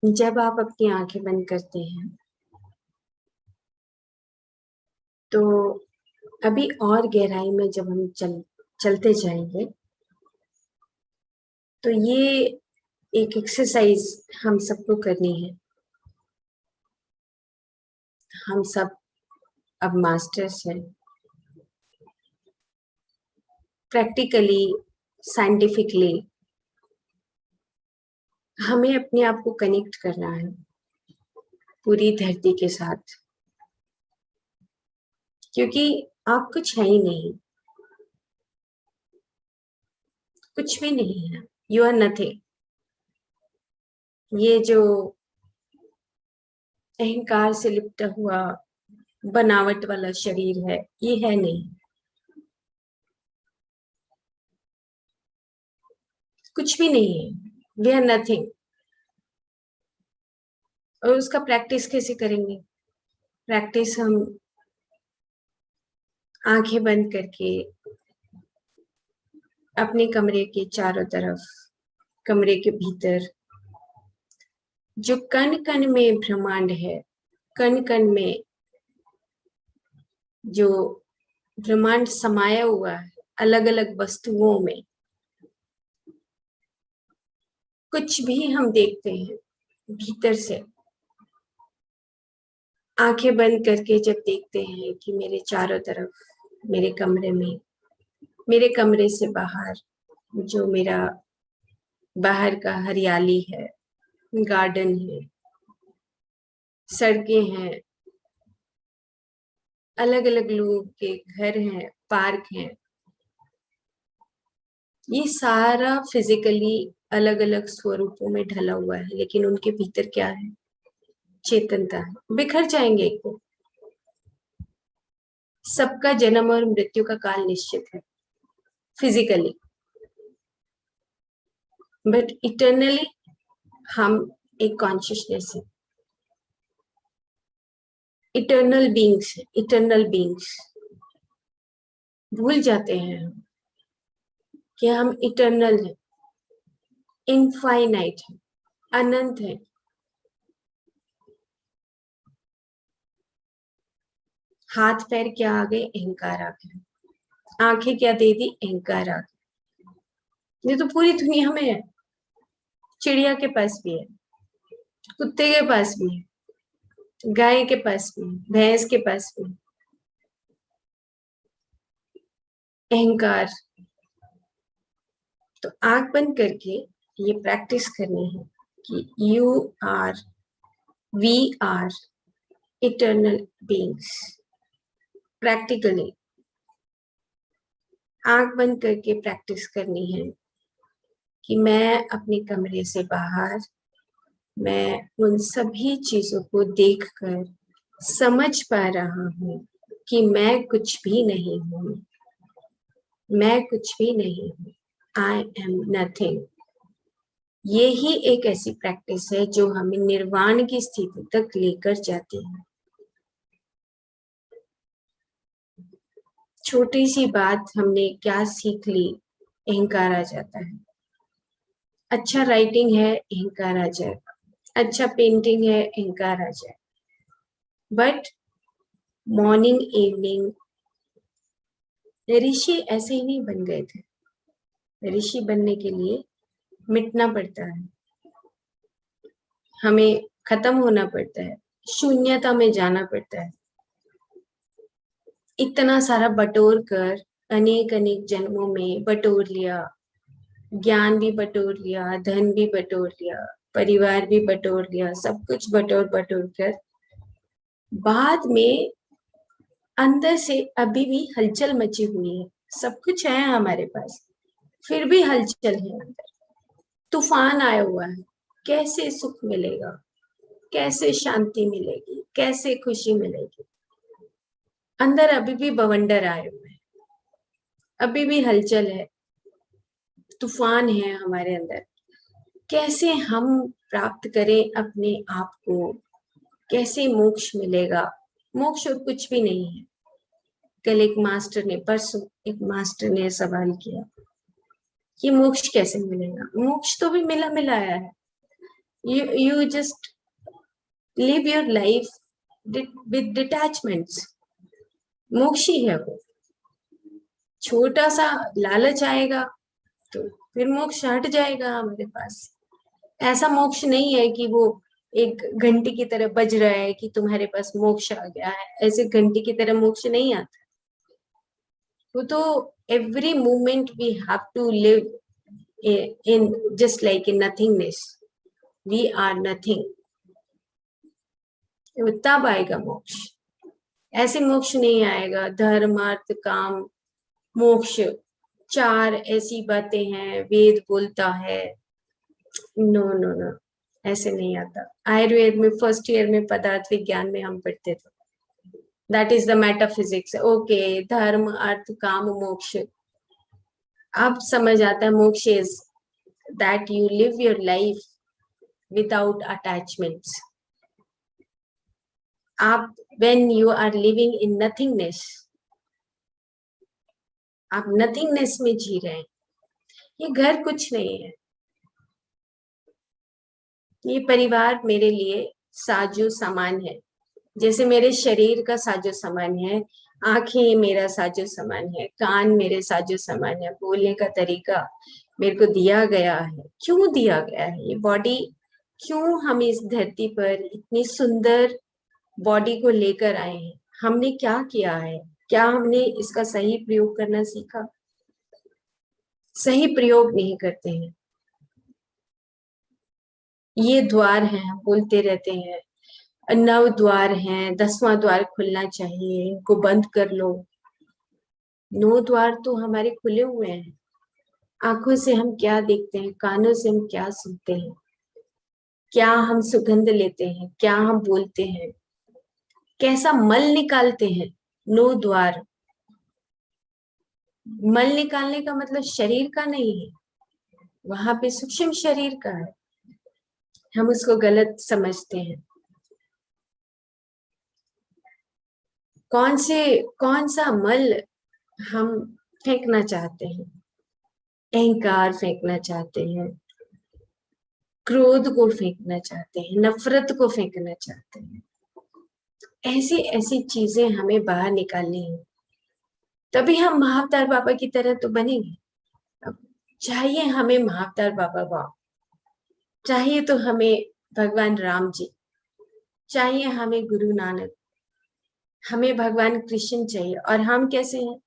जब आप अपनी आंखें बंद करते हैं तो अभी और गहराई में जब हम चलते जाएंगे तो ये एक एक्सरसाइज हम सबको करनी है। हम सब अब मास्टर्स हैं। प्रैक्टिकली, साइंटिफिकली हमें अपने आप को कनेक्ट करना है पूरी धरती के साथ, क्योंकि आप कुछ है ही नहीं, कुछ भी नहीं है। You are nothing. ये जो अहंकार से लिपटा हुआ बनावट वाला शरीर है, ये है नहीं, कुछ भी नहीं है। We are nothing. और उसका प्रैक्टिस कैसे करेंगे? प्रैक्टिस हम आंखें बंद करके अपने कमरे के चारों तरफ, कमरे के भीतर जो कण कण में ब्रह्मांड है, कण कण में जो ब्रह्मांड समाया हुआ है, अलग अलग वस्तुओं में, कुछ भी हम देखते हैं भीतर से, आंखें बंद करके जब देखते हैं कि मेरे चारों तरफ, मेरे कमरे में, मेरे कमरे से बाहर जो मेरा बाहर का हरियाली है, गार्डन है, सड़कें हैं, अलग अलग लोगों के घर हैं, पार्क हैं, ये सारा फिजिकली अलग अलग स्वरूपों में ढला हुआ है, लेकिन उनके भीतर क्या है? चेतनता है। बिखर जाएंगे एक दिन। सबका जन्म और मृत्यु का काल निश्चित है फिजिकली, बट इटर्नली हम एक कॉन्शियसनेस है, इटर्नल बीइंग्स है, इटर्नल बीइंग्स। भूल जाते हैं हम कि हम इटर्नल हैं, इनफाइनाइट है, अनंत है। हाथ पैर क्या आ गए? अहंकार आ गया। आंखें क्या दे दी? अहंकार आ गया। ये तो पूरी दुनिया में है। चिड़िया के पास भी है, कुत्ते के पास भी है, गाय के पास भी है, भैंस के पास भी है। अहंकार। तो आंख बंद करके ये प्रैक्टिस करनी है कि you are, we are eternal beings. Practically आंख बंद करके प्रैक्टिस करनी है कि मैं अपने कमरे से बाहर, मैं उन सभी चीजों को देखकर समझ पा रहा हूं कि मैं कुछ भी नहीं हूं, मैं कुछ भी नहीं हूं। I am nothing. ये ही एक ऐसी प्रैक्टिस है जो हमें निर्वाण की स्थिति तक लेकर जाती है। छोटी सी बात हमने क्या सीख ली, अहंकार आ जाता है। अच्छा राइटिंग है, अहंकार आ जाएगा। अच्छा पेंटिंग है, अहंकार आ जाए। बट मॉर्निंग इवनिंग, ऋषि ऐसे ही नहीं बन गए थे। ऋषि बनने के लिए मिटना पड़ता है, हमें खत्म होना पड़ता है, शून्यता में जाना पड़ता है। इतना सारा बटोर कर, अनेक अनेक जन्मों में बटोर लिया, ज्ञान भी बटोर लिया, धन भी बटोर लिया, परिवार भी बटोर लिया, सब कुछ बटोर बटोर कर बाद में अंदर से अभी भी हलचल मची हुई है। सब कुछ है हमारे पास, फिर भी हलचल है अंदर। तूफान आया हुआ है। कैसे सुख मिलेगा? कैसे शांति मिलेगी? कैसे खुशी मिलेगी? अंदर अभी भी बवंडर आए हुए हैं, अभी भी हलचल है, तूफान है हमारे अंदर। कैसे हम प्राप्त करें अपने आप को? कैसे मोक्ष मिलेगा? मोक्ष और कुछ भी नहीं है। कल परसों एक मास्टर ने सवाल किया कि मोक्ष कैसे मिलेगा? मोक्ष तो भी मिला मिलाया है। you just live your life with detachments. मोक्ष ही है वो। छोटा सा लालच आएगा तो फिर मोक्ष हट जाएगा हमारे पास। ऐसा मोक्ष नहीं है कि वो एक घंटी की तरह बज रहा है कि तुम्हारे पास मोक्ष आ गया है, ऐसे घंटी की तरह मोक्ष नहीं आता। वो तो every moment we have to live in just like in nothingness, we are nothing. तब आएगा मोक्ष, ऐसे मोक्ष नहीं आएगा। धर्म अर्थ काम मोक्ष, चार ऐसी बातें हैं वेद बोलता है। नो नो नो, ऐसे नहीं आता। आयुर्वेद में फर्स्ट ईयर में पदार्थ विज्ञान में हम पढ़ते थे, that is the metaphysics. Okay, धर्म अर्थ काम मोक्ष, अब समझ आता है मोक्ष is that you live your life without attachments. आप when you are living in nothingness, आप नथिंगनेस में जी रहे हैं। ये घर कुछ नहीं है, ये परिवार मेरे लिए साजो सामान है। जैसे मेरे शरीर का साजो सामान है, आंखें मेरा साजो सामान है, कान मेरे साजो सामान है, बोलने का तरीका मेरे को दिया गया है। क्यों दिया गया है ये बॉडी? क्यों हम इस धरती पर इतनी सुंदर बॉडी को लेकर आए हैं? हमने क्या किया है? क्या हमने इसका सही प्रयोग करना सीखा? सही प्रयोग नहीं करते हैं। ये द्वार हैं, हम बोलते रहते हैं 9 द्वार हैं, 10वां द्वार खुलना चाहिए, इनको बंद कर लो। 9 द्वार तो हमारे खुले हुए हैं। आंखों से हम क्या देखते हैं, कानों से हम क्या सुनते हैं, क्या हम सुगंध लेते हैं, क्या हम बोलते हैं, कैसा मल निकालते हैं। 9 द्वार। मल निकालने का मतलब शरीर का नहीं है, वहां पे सूक्ष्म शरीर का है। हम उसको गलत समझते हैं। कौन सा मल हम फेंकना चाहते हैं? अहंकार फेंकना चाहते हैं, क्रोध को फेंकना चाहते हैं, नफरत को फेंकना चाहते हैं। ऐसी ऐसी चीजें हमें बाहर निकालनी है, तभी हम महाअवतार बाबा की तरह तो बनेंगे। अब चाहिए हमें महाअवतार बाबा, वाह, चाहिए तो हमें भगवान राम जी, चाहिए हमें गुरु नानक, हमें भगवान कृष्ण चाहिए। और हम कैसे हैं?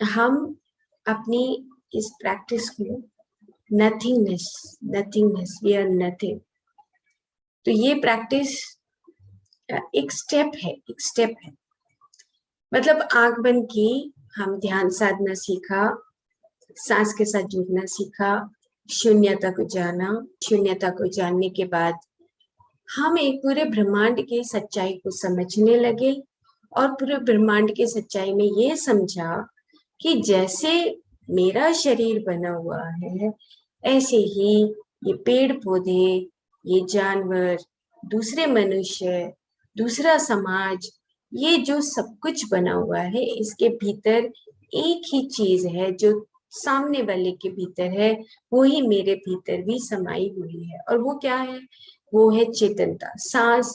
हम अपनी इस प्रैक्टिस को nothingness, nothingness, we are nothing. तो ये प्रैक्टिस एक स्टेप है, एक स्टेप है। मतलब आंख बंद की, हम ध्यान साधना सीखा, सांस के साथ जुड़ना सीखा, शून्यता को जाना। शून्यता को जानने के बाद हम एक पूरे ब्रह्मांड की सच्चाई को समझने लगे, और पूरे ब्रह्मांड की सच्चाई में ये समझा कि जैसे मेरा शरीर बना हुआ है, ऐसे ही ये पेड़ पौधे, ये जानवर, दूसरे मनुष्य, दूसरा समाज, ये जो सब कुछ बना हुआ है, इसके भीतर एक ही चीज है जो सामने वाले के भीतर है, वो ही मेरे भीतर भी समाई हुई है। और वो क्या है? वो है चेतनता। सांस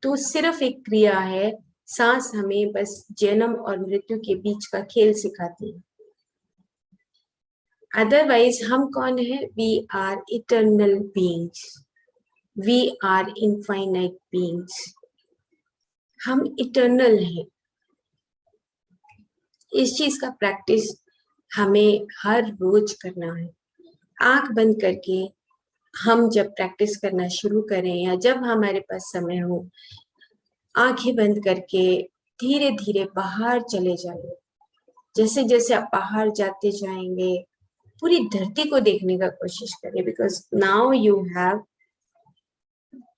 तो सिर्फ एक क्रिया है। सांस हमें बस जन्म और मृत्यु के बीच का खेल सिखाती है। अदरवाइज हम कौन है? We are eternal beings, we are infinite beings. हम इटर्नल हैं। इस चीज का प्रैक्टिस हमें हर रोज करना है। आंख बंद करके हम जब प्रैक्टिस करना शुरू करें, या जब हमारे पास समय हो, आंखें बंद करके धीरे धीरे बाहर चले जाइए। जैसे जैसे आप बाहर जाते जाएंगे, पूरी धरती को देखने का कोशिश करें, because now you have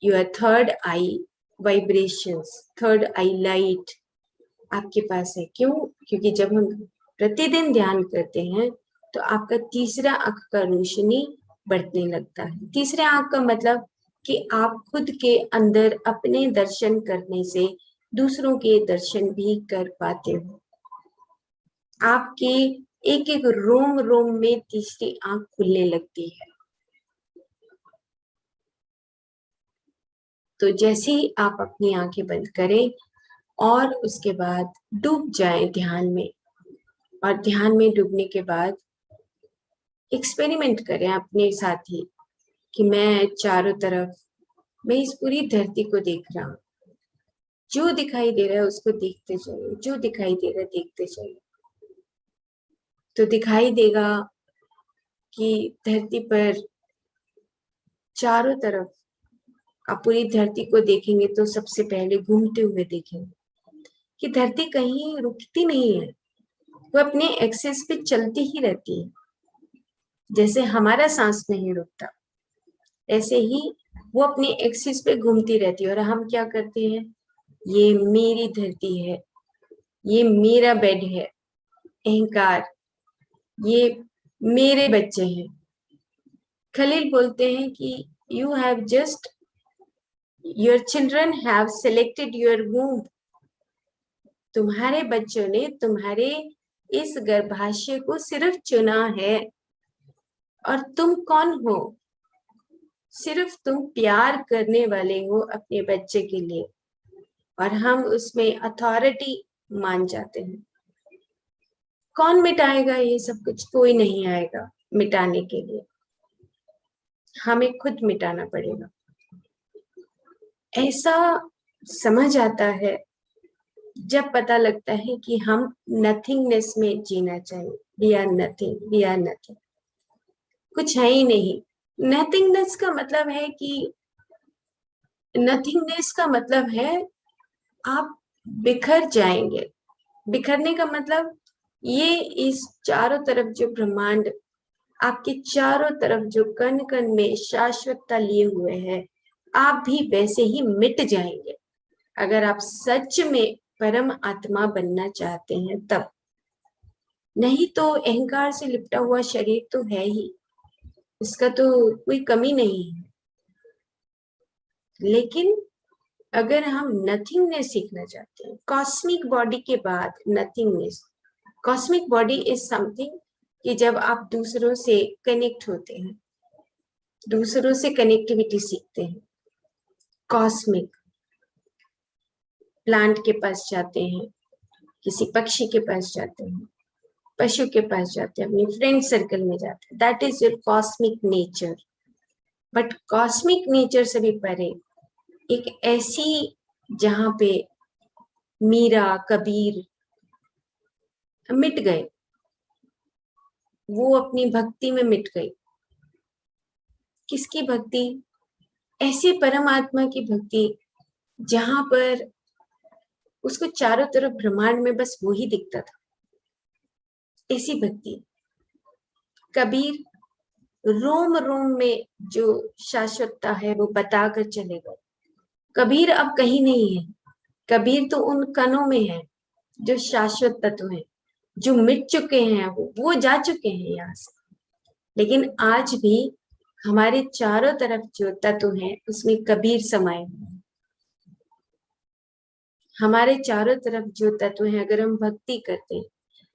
your third I vibrations, third I light आपके पास है। क्यों? क्योंकि जब हम प्रतिदिन ध्यान करते हैं तो आपका तीसरा आंख का रोशनी बढ़ने लगता है। तीसरे आंख का मतलब कि आप खुद के अंदर अपने दर्शन करने से दूसरों के दर्शन भी कर पाते हो। आपके एक एक रोम रोम में तीसरी आंख खुलने लगती है। तो जैसे ही आप अपनी आंखें बंद करें और उसके बाद डूब जाएं ध्यान में, और ध्यान में डूबने के बाद एक्सपेरिमेंट करें अपने साथ ही कि मैं चारों तरफ, मैं इस पूरी धरती को देख रहा हूँ, जो दिखाई दे रहा है उसको देखते जाइए, जो दिखाई दे रहा है देखते जाइए। तो दिखाई देगा कि धरती पर चारों तरफ, आप पूरी धरती को देखेंगे तो सबसे पहले घूमते हुए देखेंगे कि धरती कहीं रुकती नहीं है, वो अपने एक्सिस पे चलती ही रहती है। जैसे हमारा सांस नहीं रुकता, ऐसे ही वो अपने एक्सिस पे घूमती रहती है। और हम क्या करते हैं, ये मेरी धरती है, ये मेरा बेड है, अहंकार, ये मेरे बच्चे हैं। खलील बोलते हैं कि you have just, your children have selected your womb. तुम्हारे बच्चों ने तुम्हारे इस गर्भाशय को सिर्फ चुना है। और तुम कौन हो? सिर्फ तुम प्यार करने वाले हो अपने बच्चे के लिए, और हम उसमें अथॉरिटी मान जाते हैं। कौन मिटाएगा ये सब कुछ? कोई नहीं आएगा मिटाने के लिए, हमें खुद मिटाना पड़ेगा। ऐसा समझ आता है जब पता लगता है कि हम नथिंगनेस में जीना चाहिए। We are nothing, we are nothing, कुछ है ही नहीं। नथिंगनेस का मतलब है कि, नथिंगनेस का मतलब है आप बिखर जाएंगे। बिखरने का मतलब ये, इस चारों तरफ जो ब्रह्मांड, आपके चारों तरफ जो कण कण में शाश्वतता लिए हुए है, आप भी वैसे ही मिट जाएंगे अगर आप सच में परम आत्मा बनना चाहते हैं तब। नहीं तो अहंकार से लिपटा हुआ शरीर तो है ही, इसका तो कोई कमी नहीं है। लेकिन अगर हम नथिंगनेस सीखना चाहते हैं, कॉस्मिक बॉडी के बाद nothingness. Cosmic body is something कि जब आप दूसरों से कनेक्ट होते हैं, दूसरों से कनेक्टिविटी सीखते हैं। कॉस्मिक, प्लांट के पास जाते हैं, किसी पक्षी के पास जाते हैं, पशु के पास जाते हैं, अपने फ्रेंड सर्कल में जाते हैं, that is your cosmic nature. But cosmic nature से भी परे एक ऐसी, जहां पे मीरा, कबीर मिट गए, वो अपनी भक्ति में मिट गई। किसकी भक्ति? ऐसे परमात्मा की भक्ति जहां पर उसको चारों तरफ ब्रह्मांड में बस वो ही दिखता था। ऐसी भक्ति। कबीर रोम रोम में जो शाश्वतता है वो बताकर चले गए। कबीर अब कहीं नहीं है, कबीर तो उन कणों में है जो शाश्वत तत्व है, जो मिट चुके हैं, वो जा चुके हैं यहाँ से। लेकिन आज भी हमारे चारों तरफ जो तत्व हैं उसमें कबीर समाये हुए हैं। हमारे चारों तरफ जो तत्व हैं, अगर हम भक्ति करते हैं,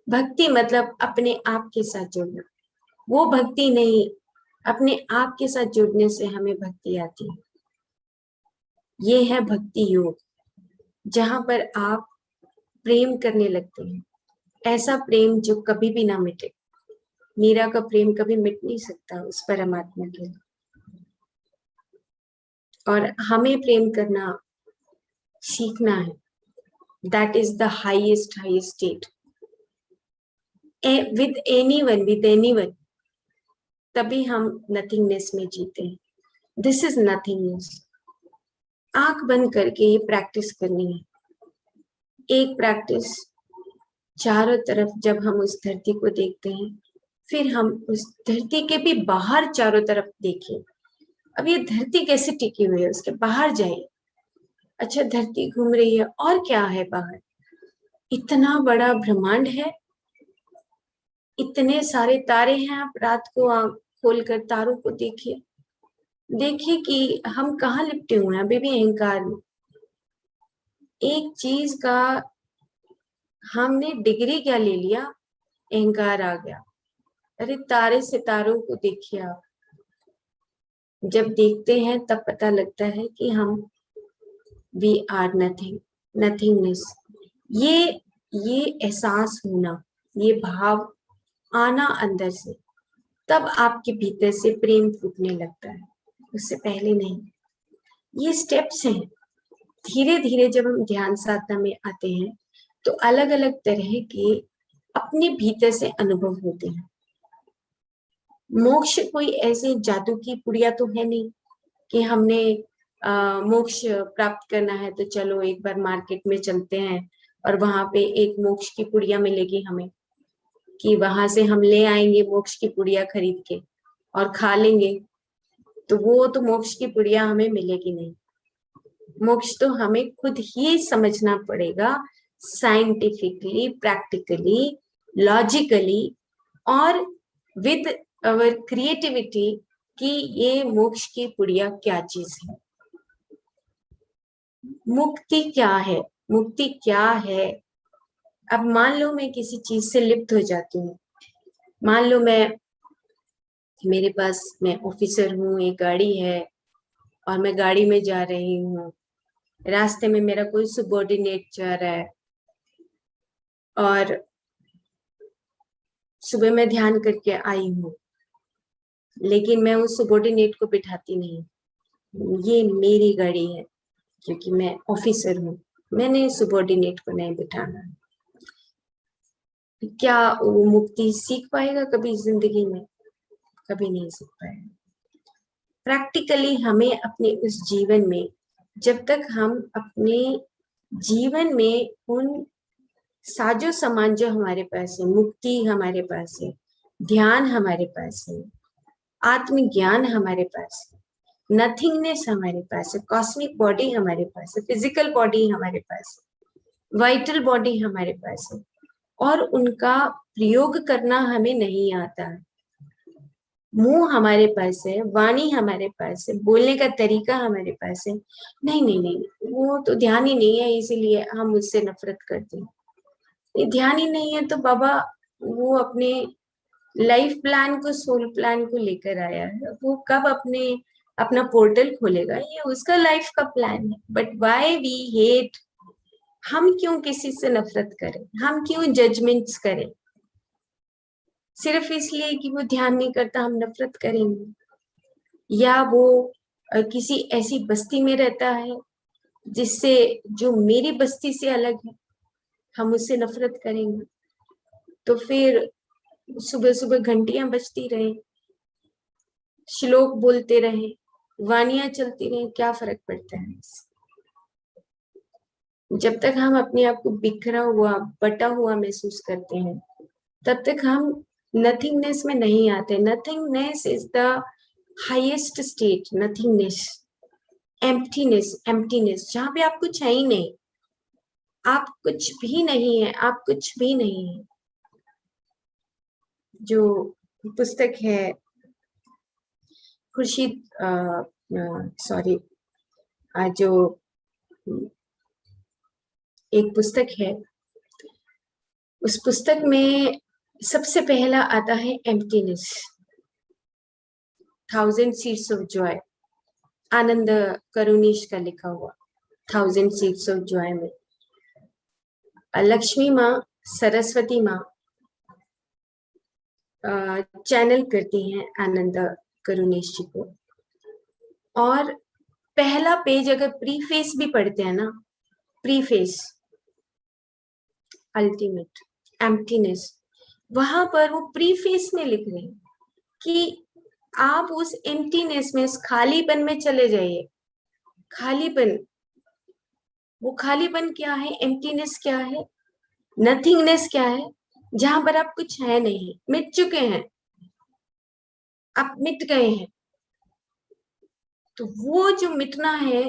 भक्ति मतलब अपने आप के साथ जुड़ना, वो भक्ति नहीं, अपने आप के साथ जुड़ने से हमें भक्ति आती है। ये है भक्ति योग, जहां पर आप प्रेम करने लगते हैं, ऐसा प्रेम जो कभी भी ना मिटे। मीरा का प्रेम कभी मिट नहीं सकता उस परमात्मा के लिए। और हमें प्रेम करना सीखना है। That is the highest state with anyone, तभी हम नथिंगनेस में जीते हैं। This is nothingness. आंख बंद करके ये प्रैक्टिस करनी है। एक प्रैक्टिस, चारों तरफ जब हम उस धरती को देखते हैं, फिर हम उस धरती के भी बाहर चारों तरफ देखें। अब ये धरती कैसे टिकी हुई है, उसके बाहर जाए। अच्छा, धरती घूम रही है, और क्या है बाहर? इतना बड़ा ब्रह्मांड है, इतने सारे तारे हैं। आप रात को आंख खोलकर तारों को देखिए, देखिए कि हम कहाँ लिपटे हुए हैं अभी भी अहंकार में। एक चीज का हमने डिग्री क्या ले लिया, अहंकार आ गया। अरे तारे सितारों को देखिए आप, जब देखते हैं तब पता लगता है कि हम वी आर नथिंग, नथिंगनेस। ये एहसास होना, ये भाव आना अंदर से, तब आपके भीतर से प्रेम फूटने लगता है, उससे पहले नहीं। ये स्टेप्स हैं। धीरे धीरे जब हम ध्यान साधना में आते हैं तो अलग अलग तरह के अपने भीतर से अनुभव होते हैं। मोक्ष कोई ऐसे जादू की पुड़िया तो है नहीं कि हमने मोक्ष प्राप्त करना है तो चलो एक बार मार्केट में चलते हैं और वहां पे एक मोक्ष की पुड़िया मिलेगी हमें, कि वहां से हम ले आएंगे मोक्ष की पुड़िया खरीद के और खा लेंगे। तो वो तो मोक्ष की पुड़िया हमें मिलेगी नहीं। मोक्ष तो हमें खुद ही समझना पड़ेगा, साइंटिफिकली, प्रैक्टिकली, लॉजिकली और विद अवर क्रिएटिविटी, कि ये मोक्ष की पुड़िया क्या चीज है, मुक्ति क्या है, मुक्ति क्या है। अब मान लो मैं किसी चीज से लिप्त हो जाती हूँ, मान लो मेरे पास, मैं ऑफिसर हूँ, एक गाड़ी है और मैं गाड़ी में जा रही हूँ, रास्ते में मेरा कोई सबॉर्डिनेट जा रहा है और सुबह मैं ध्यान करके आई हूँ, लेकिन मैं उस सबॉर्डिनेट को बिठाती नहीं। ये मेरी गाड़ी है क्योंकि मैं ऑफिसर हूँ, मैंने सबॉर्डिनेट को नहीं बिठाना। क्या वो मुक्ति सीख पाएगा कभी जिंदगी में? कभी नहीं सीख पाएगा। प्रैक्टिकली हमें अपने उस जीवन में, जब तक हम अपने जीवन में उन साजो सामान जो हमारे पास है, मुक्ति हमारे पास है, ध्यान हमारे पास है, आत्मज्ञान हमारे पास है, नथिंगनेस हमारे पास है, कॉस्मिक बॉडी हमारे पास है, फिजिकल बॉडी हमारे पास है, वाइटल बॉडी हमारे पास है, और उनका प्रयोग करना हमें नहीं आता है। मुंह हमारे पास है, वाणी हमारे पास है, बोलने का तरीका हमारे पास है, नहीं नहीं नहीं, वो तो ध्यान ही नहीं है, इसीलिए हम उससे नफरत करते हैं। ये ध्यान ही नहीं है तो बाबा वो अपने लाइफ प्लान को, सोल प्लान को लेकर आया है, वो कब अपना पोर्टल खोलेगा, ये उसका लाइफ का प्लान है। बट वाई वी हेट, हम क्यों किसी से नफरत करें, हम क्यों जजमेंट्स करें, सिर्फ इसलिए कि वो ध्यान नहीं करता हम नफरत करेंगे, या वो किसी ऐसी बस्ती में रहता है जिससे, जो मेरी बस्ती से अलग है, हम उससे नफरत करेंगे। तो फिर सुबह सुबह घंटियां बजती रहे, श्लोक बोलते रहे, वानियां चलती रहे, क्या फर्क पड़ता है इससे? जब तक हम अपने आप को बिखरा हुआ, बटा हुआ महसूस करते हैं, तब तक हम नथिंगनेस में नहीं आते। Nothingness is the highest state, nothingness, emptiness, emptiness, जहां पे आप कुछ है ही नहीं, आप कुछ भी नहीं है, आप कुछ भी नहीं है। जो पुस्तक है खुर्शीद, सॉरी, जो एक पुस्तक है, उस पुस्तक में सबसे पहला आता है एम्प्टीनेस, 1000 सीड्स ऑफ जॉय, आनंद करुणेश का लिखा हुआ 1000 सीड्स ऑफ जॉय में लक्ष्मी माँ, सरस्वती माँ चैनल करती हैं आनंद करुणेश जी को। और पहला पेज अगर प्रीफेस भी पढ़ते हैं ना, प्रीफेस, अल्टीमेट एम्प्टीनेस, वहां पर वो प्रीफेस में लिख रहे हैं कि आप उस एम्प्टीनेस में, उस खालीपन में चले जाइए। खालीपन, वो खालीपन क्या है, एम्प्टीनेस क्या है, नथिंगनेस क्या है, जहां पर आप कुछ है नहीं, मिट चुके हैं, आप मिट गए हैं। तो वो जो मिटना है,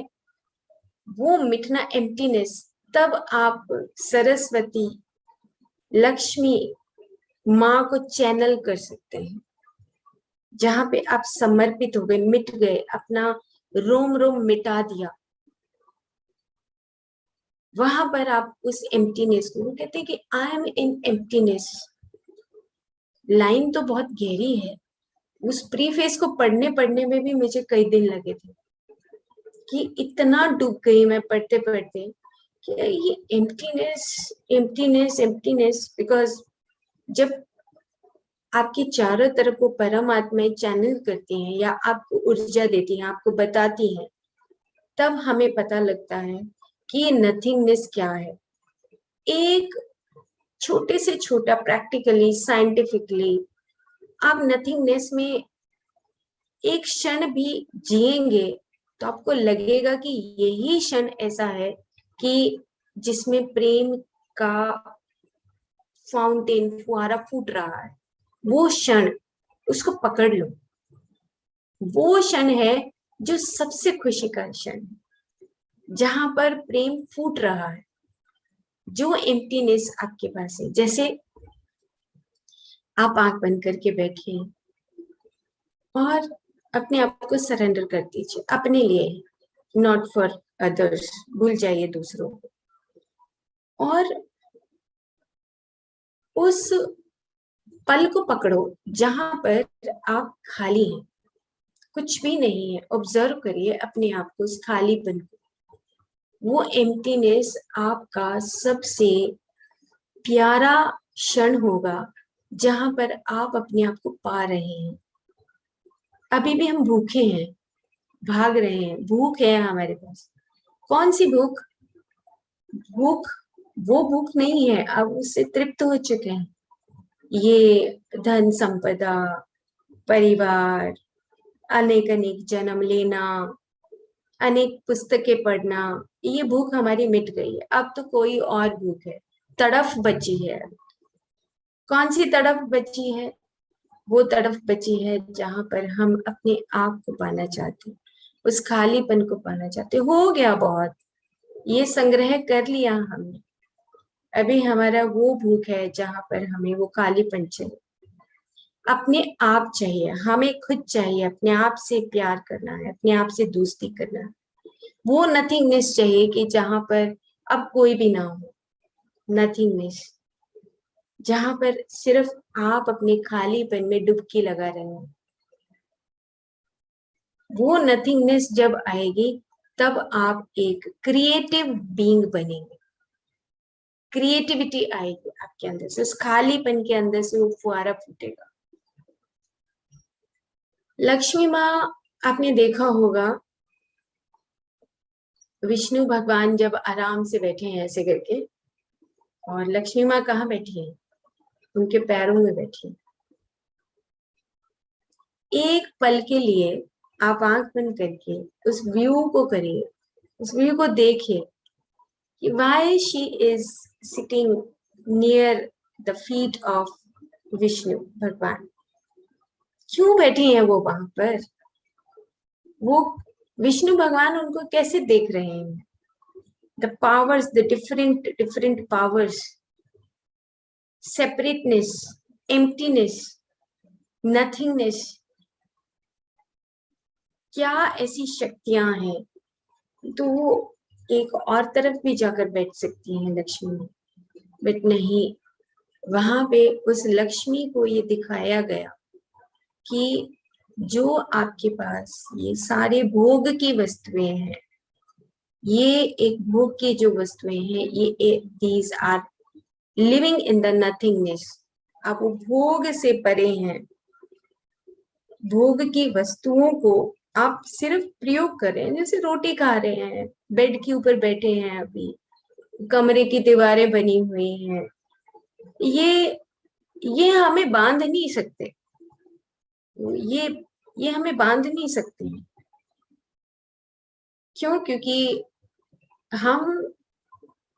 वो मिटना, एम्प्टीनेस, तब आप सरस्वती, लक्ष्मी माँ को चैनल कर सकते हैं, जहां पे आप समर्पित हो गए, मिट गए, अपना रोम रोम मिटा दिया। वहां पर आप उस एम्प्टीनेस को, वो कहते हैं कि I am in emptiness. Line तो बहुत गहरी है, उस प्रीफेस को पढ़ने पढ़ने में भी मुझे कई दिन लगे थे कि इतना डूब गई मैं पढ़ते पढ़ते कि ये एम्प्टीनेस एम्प्टीनेस एम्प्टीनेस, बिकॉज जब आपके चारों तरफ वो परमात्माएं चैनल करती हैं या आपको ऊर्जा देती हैं, आपको बताती हैं, तब हमें पता लगता है कि ये नथिंगनेस क्या है। एक छोटे से छोटा प्रैक्टिकली साइंटिफिकली आप नथिंगनेस में एक क्षण भी जिएंगे तो आपको लगेगा कि यही क्षण ऐसा है कि जिसमें प्रेम का फाउंटेन फुहारा फूट रहा है। वो क्षण, उसको पकड़ लो। वो क्षण है जो सबसे खुशी का क्षण है, जहां पर प्रेम फूट रहा है, जो एम्प्टीनेस आपके पास है। जैसे आप आंख बंद करके बैठिए और अपने आप को सरेंडर कर दीजिए अपने लिए, नॉट फॉर अदर्स। भूल जाइए दूसरों को और उस पल को पकड़ो जहां पर आप खाली हैं, कुछ भी नहीं है। ऑब्जर्व करिए अपने आप को, उस खालीपन को। वो एम्प्टीनेस आपका सबसे प्यारा क्षण होगा जहां पर आप अपने आप को पा रहे हैं। अभी भी हम भूखे हैं, भाग रहे हैं, भूख है हमारे पास। कौन सी भूख? भूख वो भूख नहीं है, अब उससे तृप्त हो चुके हैं। ये धन संपदा, परिवार, अनेक अनेक जन्म लेना, अनेक पुस्तकें पढ़ना, ये भूख हमारी मिट गई है। अब तो कोई और भूख है, तड़फ बची है। कौन सी तड़फ बची है? वो तड़फ बची है जहां पर हम अपने आप को पाना चाहते हैं, उस खालीपन को पाना चाहते हैं। हो गया बहुत, ये संग्रह कर लिया हमने। अभी हमारा वो भूख है जहां पर हमें वो खालीपन चाहिए, अपने आप चाहिए, हमें खुद चाहिए, अपने आप से प्यार करना है, अपने आप से दोस्ती करना है। वो नथिंगनेस चाहिए कि जहां पर अब कोई भी ना हो। नथिंगनेस जहां पर सिर्फ आप अपने खालीपन में डुबकी लगा रहे हो। वो नथिंगनेस जब आएगी तब आप एक क्रिएटिव बीइंग बनेंगे। क्रिएटिविटी आएगी आपके अंदर से, उस खालीपन के अंदर से वो फुहारा फूटेगा। लक्ष्मी माँ, आपने देखा होगा विष्णु भगवान जब आराम से बैठे हैं ऐसे करके, और लक्ष्मी माँ कहाँ बैठी है? उनके पैरों में बैठी है। एक पल के लिए आप आंख बंद करके उस व्यू को करिए, उस व्यू को देखिए कि why she is sitting near the feet of Vishnu भगवान। क्यों बैठी है वो वहां पर? वो विष्णु भगवान उनको कैसे देख रहे हैं? The powers, the different different powers, separateness, emptiness, nothingness, क्या ऐसी शक्तियां हैं। तो वो एक और तरफ भी जाकर बैठ सकती हैं लक्ष्मी, बट नहीं, वहां पे उस लक्ष्मी को ये दिखाया गया कि जो आपके पास ये सारे भोग की वस्तुएं हैं, ये एक भोग की जो वस्तुएं हैं, ये these are living in the nothingness. आप वो भोग से परे हैं। भोग की वस्तुओं को आप सिर्फ प्रयोग कर रहे हैं, जैसे रोटी खा रहे हैं, बेड के ऊपर बैठे हैं, अभी कमरे की दीवारें बनी हुई हैं। ये ये हमें बांध नहीं सकते, ये ये हमें बांध नहीं सकते हैं। क्यों? क्योंकि हम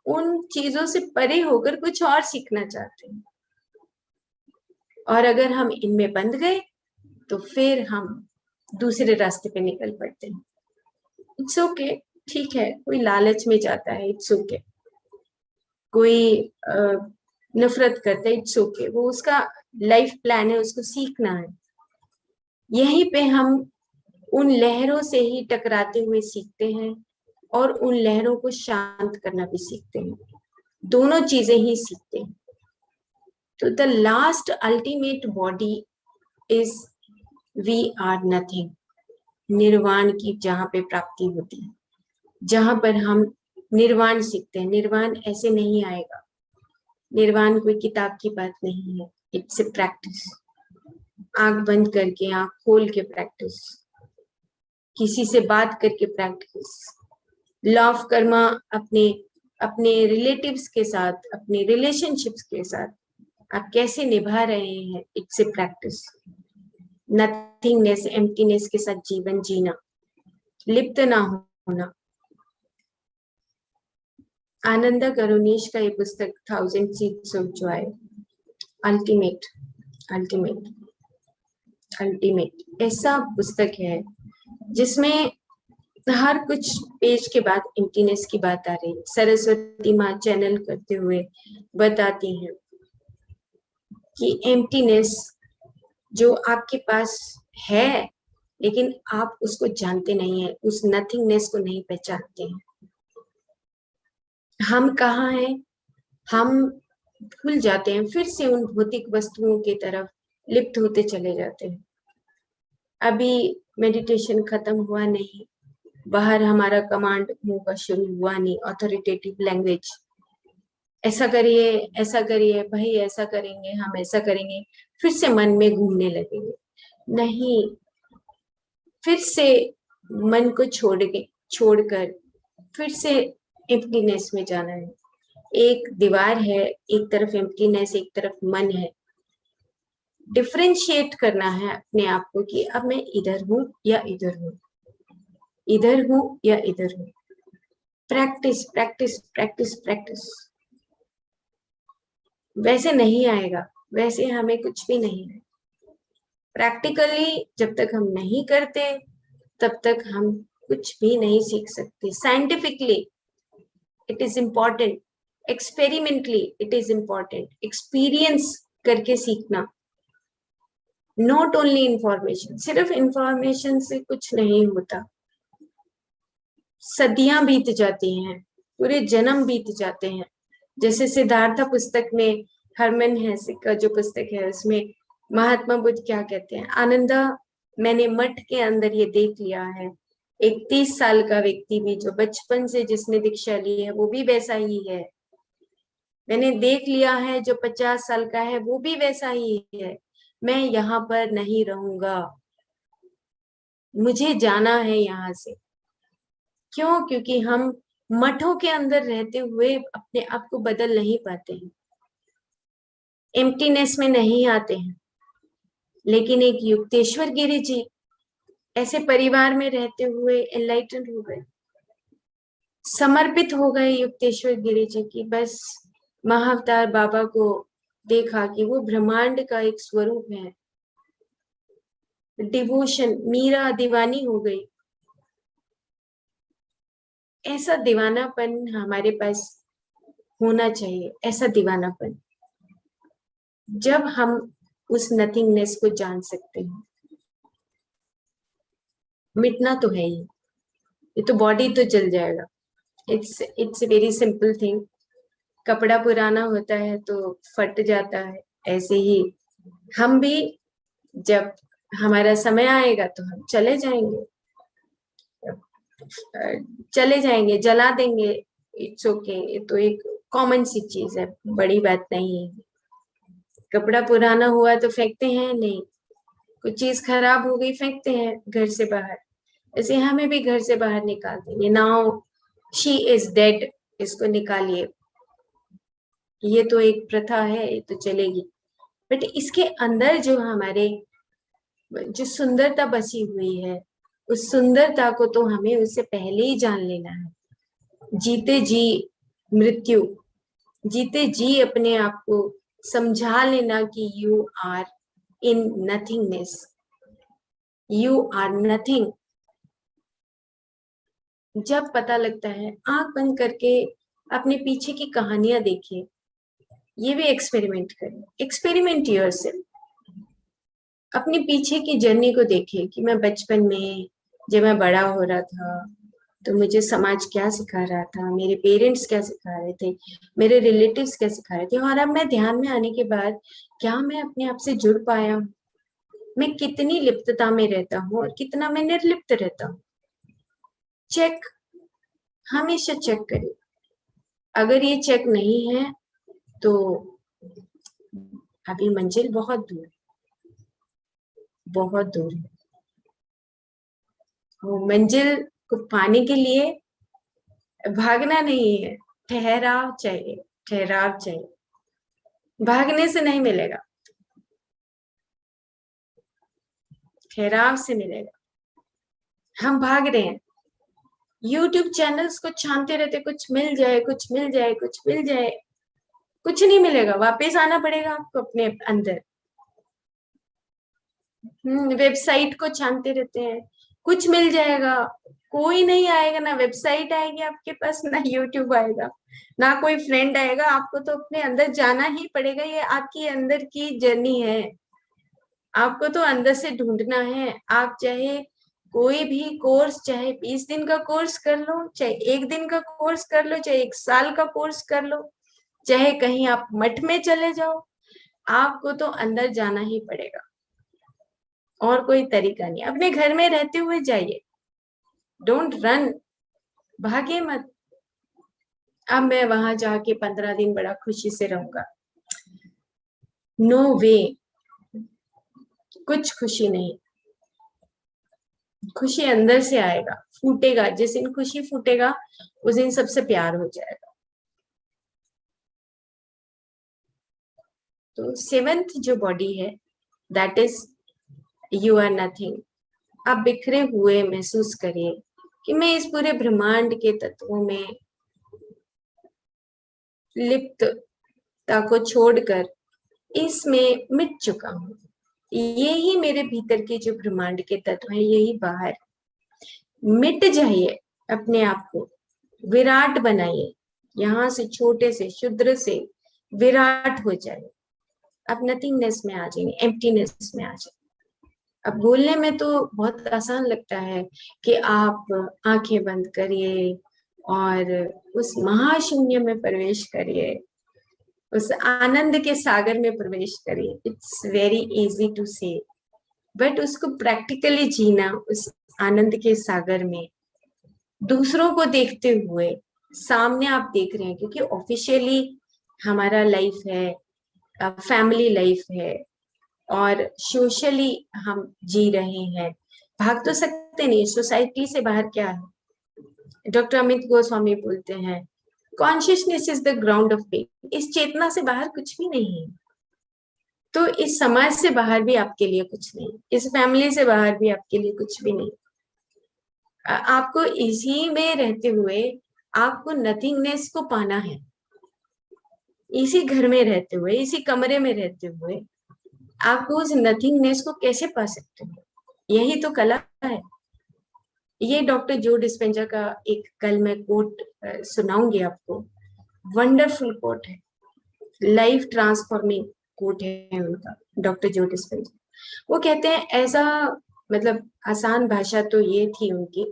उन चीजों से परे होकर कुछ और सीखना चाहते हैं, और अगर हम इनमें बंध गए तो फिर हम दूसरे रास्ते पे निकल पड़ते हैं। इट्स ओके, ठीक है। कोई लालच में जाता है, इट्स ओके। कोई नफरत करता है, इट्स ओके। वो उसका लाइफ प्लान है, उसको सीखना है। यहीं पे हम उन लहरों से ही टकराते हुए सीखते हैं और उन लहरों को शांत करना भी सीखते हैं। दोनों चीजें ही सीखते हैं। तो the last ultimate body is we are nothing. निर्वाण की जहां पे प्राप्ति होती है, जहां पर हम निर्वाण सीखते हैं। निर्वाण ऐसे नहीं आएगा, निर्वाण कोई किताब की बात नहीं है, इट्स ए प्रैक्टिस। आंख बंद करके, आंख खोल के प्रैक्टिस, किसी से बात करके प्रैक्टिस, लॉ ऑफ कर्मा अपने अपने रिलेटिव्स के साथ, अपने रिलेशनशिप्स के साथ आप कैसे निभा रहे हैं, it's a practice. Nothingness, emptiness के साथ जीवन जीना, लिप्त ना होना। आनंदा करुणेश का ये पुस्तक 1000 seeds of Joy, ultimate ultimate ultimate ऐसा पुस्तक है जिसमें हर कुछ पेज के बाद एम्प्टीनेस की बात आ रही है। सरस्वती माँ चैनल करते हुए बताती हैं कि एम्प्टीनेस जो आपके पास है, लेकिन आप उसको जानते नहीं है, उस नथिंगनेस को नहीं पहचानते हैं। हम कहाँ हैं, हम भूल जाते हैं, फिर से उन भौतिक वस्तुओं की तरफ लिप्त होते चले जाते हैं। अभी मेडिटेशन खत्म हुआ नहीं, बाहर हमारा कमांड मुंह का शुरू हुआ नहीं, ऑथोरिटेटिव लैंग्वेज, ऐसा करिए भाई, ऐसा करेंगे, हम ऐसा करेंगे, फिर से मन में घूमने लगेंगे। नहीं, फिर से मन को छोड़कर फिर से एम्प्टीनेस में जाना है। एक दीवार है, एक तरफ एम्प्टीनेस, एक तरफ मन है। डिफरेंशिएट करना है अपने आप को कि अब मैं इधर हूं या इधर हूं, इधर हूं या इधर हूं। Practice practice practice practice. वैसे नहीं आएगा, वैसे हमें कुछ भी नहीं है। प्रैक्टिकली जब तक हम नहीं करते तब तक हम कुछ भी नहीं सीख सकते। Scientifically it is important, experimentally it is important, experience करके सीखना। नॉट ओनली इंफॉर्मेशन, सिर्फ इंफॉर्मेशन से कुछ नहीं होता। सदियां बीत जाती हैं, पूरे जन्म बीत जाते हैं। जैसे सिद्धार्थ पुस्तक में, हरमन हेसे का जो पुस्तक है, उसमें महात्मा बुद्ध क्या कहते हैं, आनंदा मैंने मठ के अंदर ये देख लिया है, एक 30 साल का व्यक्ति भी जो बचपन से जिसने दीक्षा ली है वो भी वैसा ही है। मैंने देख लिया है जो 50 साल का है वो भी वैसा ही है। मैं यहाँ पर नहीं रहूंगा, मुझे जाना है यहाँ से। क्यों? क्योंकि हम मठों के अंदर रहते हुए अपने आप को बदल नहीं पाते हैं, एम्प्टीनेस में नहीं आते हैं। लेकिन एक युक्तेश्वर गिरी जी ऐसे परिवार में रहते हुए एनलाइटन हो गए, समर्पित हो गए युक्तेश्वर गिरी जी की। बस महाअवतार बाबा को देखा कि वो ब्रह्मांड का एक स्वरूप है। डिवोशन, मीरा दीवानी हो गई। ऐसा दीवानापन हमारे पास होना चाहिए, ऐसा दीवानापन जब हम उस नथिंगनेस को जान सकते हैं। मिटना तो है ही, ये तो बॉडी तो जल जाएगा। It's very simple thing. कपड़ा पुराना होता है तो फट जाता है, ऐसे ही हम भी जब हमारा समय आएगा तो हम चले जाएंगे, चले जाएंगे, जला देंगे। इट्स ओके, ये तो एक कॉमन सी चीज है, बड़ी बात नहीं है। कपड़ा पुराना हुआ तो फेंकते हैं नहीं, कुछ चीज खराब हो गई फेंकते हैं घर से बाहर, ऐसे हमें भी घर से बाहर निकाल देंगे। नाउ शी इज डेड, इसको निकालिए। ये तो एक प्रथा है, ये तो चलेगी, बट इसके अंदर जो हमारे जो सुंदरता बसी हुई है, उस सुंदरता को तो हमें उससे पहले ही जान लेना है। जीते जी मृत्यु, जीते जी अपने आप को समझा लेना कि you are in nothingness, you are nothing. जब पता लगता है, आंख बंद करके अपने पीछे की कहानियां देखिए, ये भी एक्सपेरिमेंट करें, एक्सपेरिमेंट योरसेल्फ। अपने पीछे की जर्नी को देखिए कि मैं बचपन में जब मैं बड़ा हो रहा था तो मुझे समाज क्या सिखा रहा था, मेरे पेरेंट्स क्या सिखा रहे थे, मेरे रिलेटिव्स क्या सिखा रहे थे, और अब मैं ध्यान में आने के बाद क्या मैं अपने आप से जुड़ पाया हूँ? मैं कितनी लिप्तता में रहता हूँ और कितना मैं निर्लिप्त रहता हूँ। चेक हमेशा चेक करिए। अगर ये चेक नहीं है तो अभी मंजिल बहुत दूर, बहुत दूर है। वो मंजिल को पाने के लिए भागना नहीं है, ठहराव चाहिए, ठहराव चाहिए। भागने से नहीं मिलेगा, ठहराव से मिलेगा। हम भाग रहे हैं, यूट्यूब चैनल्स को छानते रहते, कुछ मिल जाए, कुछ मिल जाए, कुछ मिल जाए, कुछ नहीं मिलेगा, वापस आना पड़ेगा आपको अपने अंदर। वेबसाइट को छानते रहते हैं, कुछ मिल जाएगा, कोई नहीं आएगा, ना वेबसाइट आएगी आपके पास, ना यूट्यूब आएगा, ना कोई फ्रेंड आएगा। आपको तो अपने अंदर जाना ही पड़ेगा, ये आपकी अंदर की जर्नी है। आपको तो अंदर से ढूंढना है। आप चाहे कोई भी कोर्स, चाहे 20 दिन का कोर्स कर लो, चाहे 1 दिन का कोर्स कर लो, चाहे 1 साल का कोर्स कर लो, चाहे कहीं आप मठ में चले जाओ, आपको तो अंदर जाना ही पड़ेगा, और कोई तरीका नहीं। अपने घर में रहते हुए जाइए, डोंट रन, भागे मत। अब मैं वहां जाके 15 दिन बड़ा खुशी से रहूंगा, नो वे, कुछ खुशी नहीं। खुशी अंदर से आएगा, फूटेगा, जिस दिन खुशी फूटेगा उस दिन सबसे प्यार हो जाएगा। तो सेवेंथ जो बॉडी है, that is you are nothing. आप बिखरे हुए महसूस करिए कि मैं इस पूरे ब्रह्मांड के तत्वों में लिप्तता को छोड़कर इसमें मिट चुका हूँ। यही मेरे भीतर के जो ब्रह्मांड के तत्व है, यही बाहर। मिट जाइए, अपने आप को विराट बनाइए, यहाँ से छोटे से क्षुद्र से विराट हो जाए। आप नथिंगनेस में आ जाएंगे, एम्प्टीनेस में आ जाए। अब बोलने में तो बहुत आसान लगता है कि आप आंखें बंद करिए और उस महाशून्य में प्रवेश करिए, उस आनंद के सागर में प्रवेश करिए। इट्स वेरी इजी टू से, बट उसको प्रैक्टिकली जीना, उस आनंद के सागर में दूसरों को देखते हुए, सामने आप देख रहे हैं, क्योंकि ऑफिशियली हमारा लाइफ है, फैमिली लाइफ है, और सोशली हम जी रहे हैं। भाग तो सकते नहीं, सोसाइटी से बाहर क्या है। डॉक्टर अमित गोस्वामी बोलते हैं, consciousness is the ground of faith. इस चेतना से बाहर कुछ भी नहीं है। तो इस समाज से बाहर भी आपके लिए कुछ नहीं, इस फैमिली से बाहर भी आपके लिए कुछ भी नहीं। आपको इसी में रहते हुए आपको नथिंगनेस को पाना है। इसी घर में रहते हुए, इसी कमरे में रहते हुए आपको उस नथिंगनेस को कैसे पा सकते हो, यही तो कला है। ये डॉक्टर जो डिस्पेंजा का एक कल मैं कोट सुनाऊंगी आपको। वंडरफुल कोट है, लाइफ ट्रांसफॉर्मिंग कोट है उनका, डॉक्टर जो डिस्पेंजा। वो कहते हैं ऐसा, मतलब आसान भाषा तो ये थी उनकी।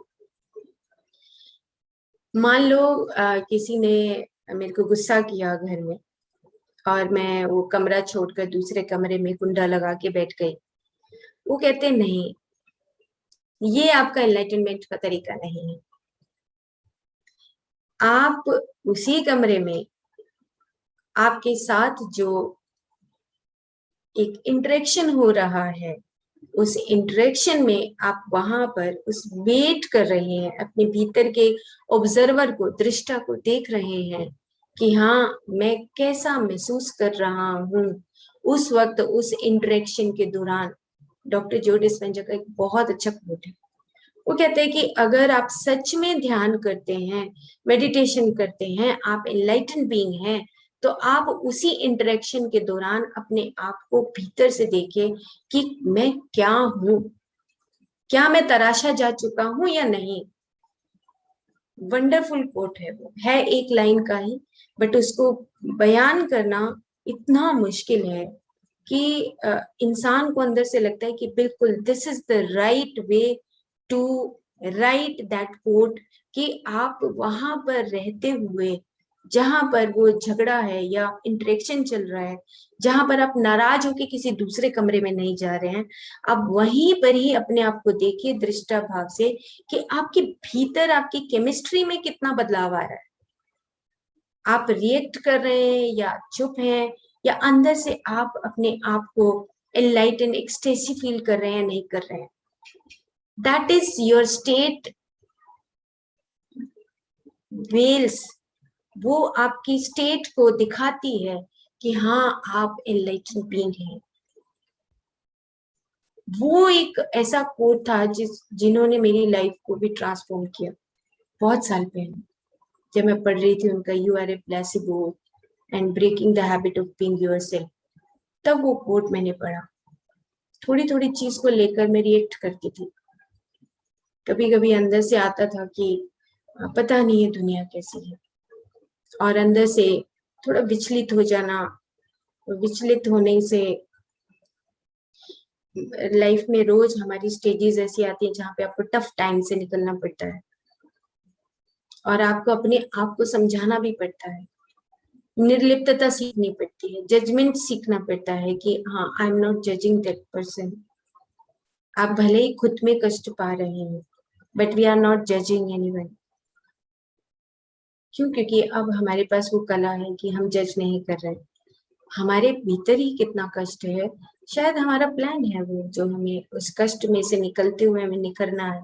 मान लो किसी ने मेरे को गुस्सा किया घर में, और मैं वो कमरा छोड़कर दूसरे कमरे में कुंडा लगा के बैठ गई। वो कहते नहीं, ये आपका एनलाइटनमेंट का तरीका नहीं है। आप उसी कमरे में आपके साथ जो एक इंटरेक्शन हो रहा है, उस इंटरेक्शन में आप वहां पर उस वेट कर रहे हैं, अपने भीतर के ऑब्जर्वर को, दृष्टा को देख रहे हैं कि हाँ, मैं कैसा महसूस कर रहा हूँ उस वक्त, उस इंटरेक्शन के दौरान। डॉक्टर जो डिस्पेंजा का एक बहुत अच्छा कोट है। वो कहते हैं कि अगर आप सच में ध्यान करते हैं, मेडिटेशन करते हैं, आप एनलाइटन बीइंग हैं, तो आप उसी इंटरेक्शन के दौरान अपने आप को भीतर से देखिए कि मैं क्या हूं, क्या मैं तराशा जा चुका हूं या नहीं। वंडरफुल कोट है, वो है एक लाइन का ही, बट उसको बयान करना इतना मुश्किल है कि इंसान को अंदर से लगता है कि बिल्कुल this is the right way to write that quote, कि आप वहां पर रहते हुए जहां पर वो झगड़ा है या इंटरेक्शन चल रहा है, जहां पर आप नाराज होके किसी दूसरे कमरे में नहीं जा रहे हैं, आप वहीं पर ही अपने आप को देखिए दृष्टा भाव से कि आपके भीतर आपकी केमिस्ट्री में कितना बदलाव आ रहा है। आप रिएक्ट कर रहे हैं या चुप हैं, या अंदर से आप अपने आप को एनलाइटन एक्सटेसी फील कर रहे हैं, नहीं कर रहे हैं। That is your state wells, वो आपकी स्टेट को दिखाती है कि हाँ आप एनलाइटन बीइंग हैं। वो एक ऐसा कोट था जिन्होंने मेरी लाइफ को भी ट्रांसफॉर्म किया बहुत साल पहले, जब मैं पढ़ रही थी उनका you are a placebo and breaking the habit of being yourself. तब वो कोट मैंने पढ़ा। थोड़ी थोड़ी चीज को लेकर मैं रिएक्ट करती थी। कभी कभी अंदर से आता था कि पता नहीं है दुनिया कैसी है, और अंदर से थोड़ा विचलित हो जाना। विचलित होने से लाइफ में रोज हमारी स्टेजेस ऐसी आती है जहाँ पे आपको टफ टाइम से निकलना पड़ता है, और आपको अपने आप को समझाना भी पड़ता है। निर्लिप्तता सीखनी पड़ती है, जजमेंट सीखना पड़ता है कि हाँ I am not judging that person. आप भले ही खुद में कष्ट पा रहे हैं, but we are not judging anyone. क्यों? क्योंकि अब हमारे पास वो कला है कि हम जज नहीं कर रहे। हमारे भीतर ही कितना कष्ट है, शायद हमारा प्लान है वो, जो हमें उस कष्ट में से निकलते हुए हमें निखरना है,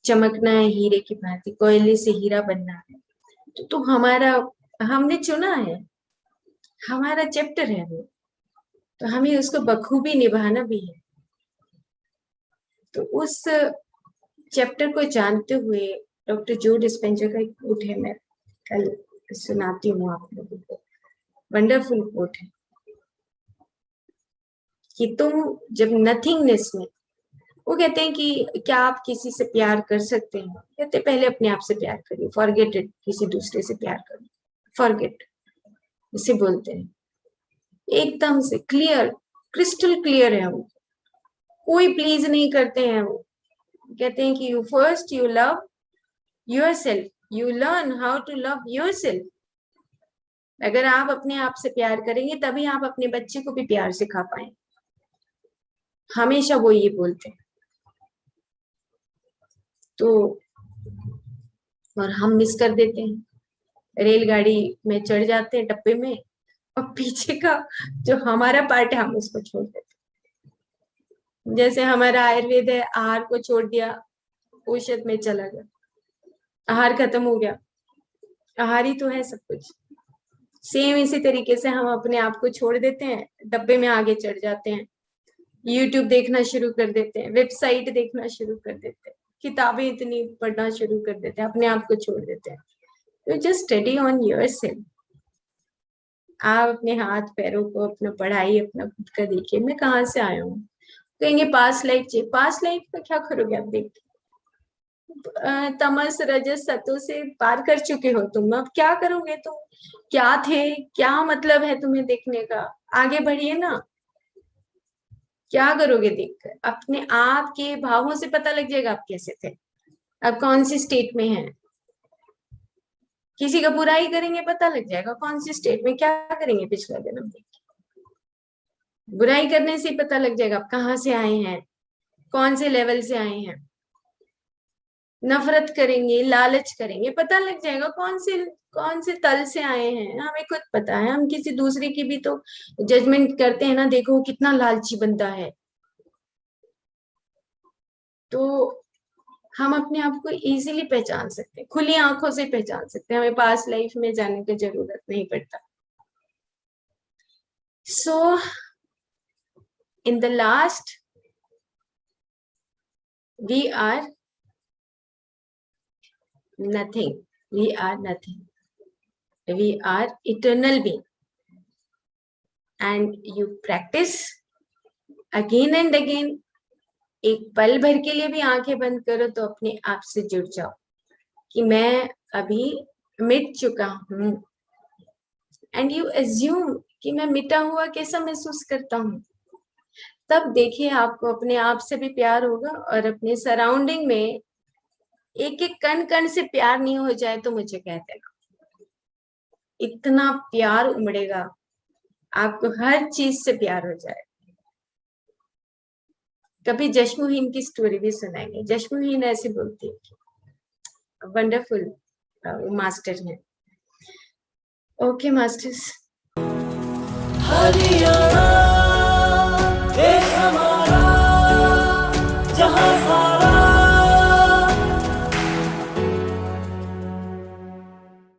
चमकना है हीरे की भांति, कोयले से हीरा बनना है। तो हमारा, हमने चुना है, हमारा चैप्टर है वो, तो हमें उसको बखूबी निभाना भी है। तो उस चैप्टर को जानते हुए डॉक्टर जो डिस्पेंजा का एक कोट है, मैं कल सुनाती हूँ आप लोगों को। वंडरफुल कोट है कि तुम जब नथिंगनेस में, वो कहते हैं कि क्या आप किसी से प्यार कर सकते हैं? कहते पहले अपने आप से प्यार करिए, फॉरगेट इट, किसी दूसरे से प्यार करो, फॉरगेट, इसे बोलते हैं। एकदम से क्लियर, क्रिस्टल क्लियर है वो, कोई प्लीज नहीं करते हैं वो। कहते हैं कि you first you love yourself, you learn how to love yourself. अगर आप अपने आप से प्यार करेंगे तभी आप अपने बच्चे को भी प्यार सिखा पाए। हमेशा वो ये बोलते हैं। तो और हम मिस कर देते हैं, रेलगाड़ी में चढ़ जाते हैं डब्बे में, और पीछे का जो हमारा पार्ट है हम उसको छोड़ देते हैं। जैसे हमारा आयुर्वेद है, आहार को छोड़ दिया, औषध में चला गया, आहार खत्म हो गया, आहार ही तो है सब कुछ। सेम इसी तरीके से हम अपने आप को छोड़ देते हैं, डब्बे में आगे चढ़ जाते हैं, यूट्यूब देखना शुरू कर देते हैं, वेबसाइट देखना शुरू कर देते हैं, किताबें इतनी पढ़ना शुरू कर देते हैं, अपने आप को छोड़ देते हैं। तो जस्ट स्टडी ऑन योरसेल्फ। आप अपने हाथ पैरों को, अपना पढ़ाई, अपना खुद का देखिए, मैं कहाँ से आया हूँ। कहेंगे पास्ट लाइफ चाहिए, पास्ट लाइफ का क्या करोगे आप? देख तमस रजस सतो से पार कर चुके हो तुम, अब क्या करोगे तुम? क्या थे, क्या मतलब है तुम्हें देखने का? आगे बढ़िए ना। क्या करोगे देखकर? अपने आप के भावों से पता लग जाएगा आप कैसे थे, अब कौन सी स्टेट में है। किसी का बुराई करेंगे पता लग जाएगा कौन सी स्टेट में, क्या करेंगे पिछला जन्म देख के। बुराई करने से पता लग जाएगा आप कहाँ से आए हैं, कौन से लेवल से आए हैं। नफरत करेंगे, लालच करेंगे, पता लग जाएगा कौन से तल से आए हैं। हमें खुद पता है, हम किसी दूसरे की भी तो जजमेंट करते हैं ना, देखो कितना लालची बंदा है। तो हम अपने आप को इजीली पहचान सकते हैं, खुली आंखों से पहचान सकते हैं, हमें पास्ट लाइफ में जाने की जरूरत नहीं पड़ता। So in the last we are nothing, we are nothing, we are eternal being, and you practice again and again। एक पल भर के लिए भी आंखें बंद करो तो अपने आप से जुड़ जाओ कि मैं अभी मिट चुका हूं, एंड यू एज्यूम कि मैं मिटा हुआ कैसा महसूस करता हूँ। तब देखिए आपको अपने आप से भी प्यार होगा, और अपने सराउंडिंग में एक एक कण कण से प्यार नहीं हो जाए तो मुझे कह देना। इतना प्यार उमड़ेगा, आपको हर चीज से प्यार हो जाए। कभी जश्मुहीन की स्टोरी भी सुनाएंगे। जश्मुहीन ऐसे बोलती है, वंडरफुल वो मास्टर है। Okay masters. हरियाणा देश हमारा, जहाँ